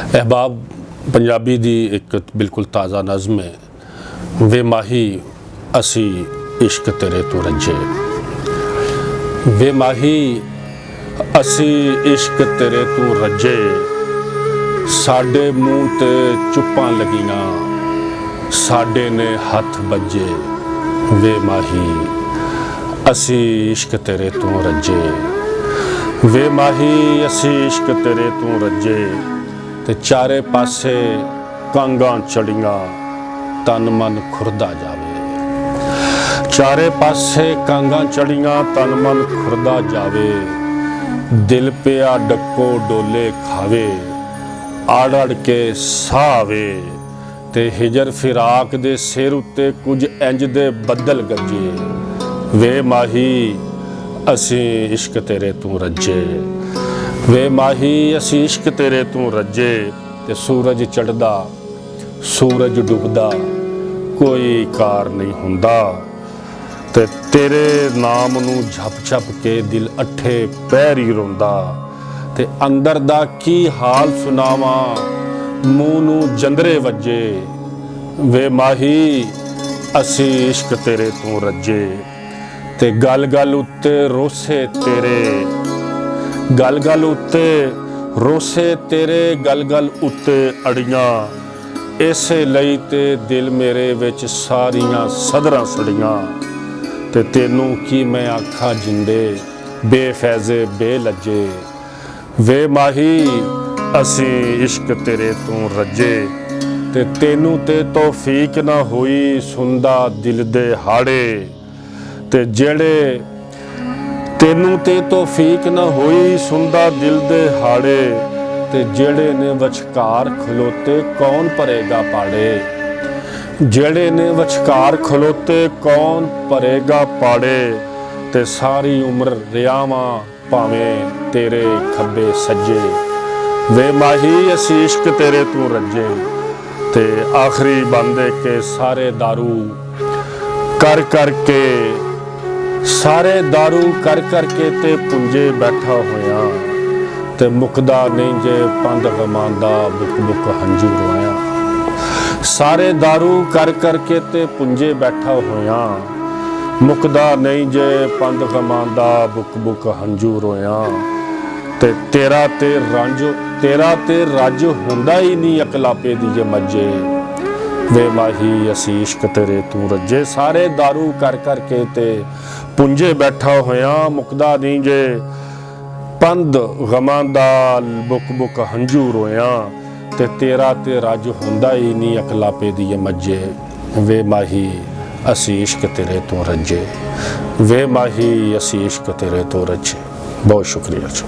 अहबाब पंजाबी दी एक बिल्कुल ताज़ा नज़म है। वे माही असी इश्क तेरे तो रजे, वे माही असी इश्क तेरे तो रजे, साडे मूँह ते चुप्पां लगियां, साडे ने हथ बजे। वे माही असी इश्क तेरे तो रजे, वे माही असी इश्क तेरे तो रजे। ते चारे पासे कांगां चढ़ियां, तन मन खुरदा जावे। चारे पासे कांगां चढ़ियां, तन मन खुरदा जावे। दिल पिया डक्को डोले खावे, आड़ अड़ के साह आवे। ते हिजर फिराक दे सिर उत्ते कुछ इंज दे बदल गजे। वे माही असी इश्क तेरे तू रजे, वे माही असी इश्क तेरे तू रजे। ते सूरज चढ़दा सूरज डुबदा कोई कार नहीं हुंदा। ते तेरे नाम नू झप झप के दिल अठे पैर ही रोंदा। ते अंदर दा की हाल सुनावा, मूँह नू जंदरे वजे। वे माही असी इश्क तेरे तू रजे। ते गल गल उत्ते रोसे तेरे, गल गल उत्ते रोसे तेरे, गल गल उत्ते अड़ियां। इसे लई ते दिल मेरे विच सारियां सदरां सड़ियां। ते तेनू की मैं आखा जिंदे बेफैज़े बेलजे। वे माही असी इश्क तेरे तू रजे। ते तेनू ते तौफीक ना होई सुनदा दिल दे हाड़े। ते जेड़े तेनू ते तौफीक ना होई सुनदा दिल दे हाड़े। ते जेड़े ने वचकार खलोते कौन भरेगा पाड़े। जेड़े ने वचकार खलोते कौन भरेगा पाड़े। ते सारी उम्र रियावां भावें तेरे खब्बे सज्जे। वे माही असी इश्क तेरे तू रजे। ते आखिरी बंदे के सारे दारू कर कर के, सारे दारू कर कर के ते पुंजे बैठा होया। ते मुकदा नहीं जे पंध गमां दा बुक बुक हंजू रोया। सारे दारू कर कर के ते पुंजे बैठा होया। मुकदा नहीं जे पंध गमां दा बुक बुक हंजू रोया। ते तेरा ते रज हुंदा ही नहीं अकलापे दी जे मजे। वे माही असी इश्क तेरे तू रजे। सारे दारू कर कर के ते पुंजे बैठा होया। मुकदा नहीं जे पंध गमां दा बुक बुक हंजू रोया। ते तेरा ते रज हुंदा ही नहीं अकलापे दी मजे। वे माही असी इश्क तेरे तो रजे, वे माही असी इश्क तेरे तो रजे। बहुत शुक्रिया जी।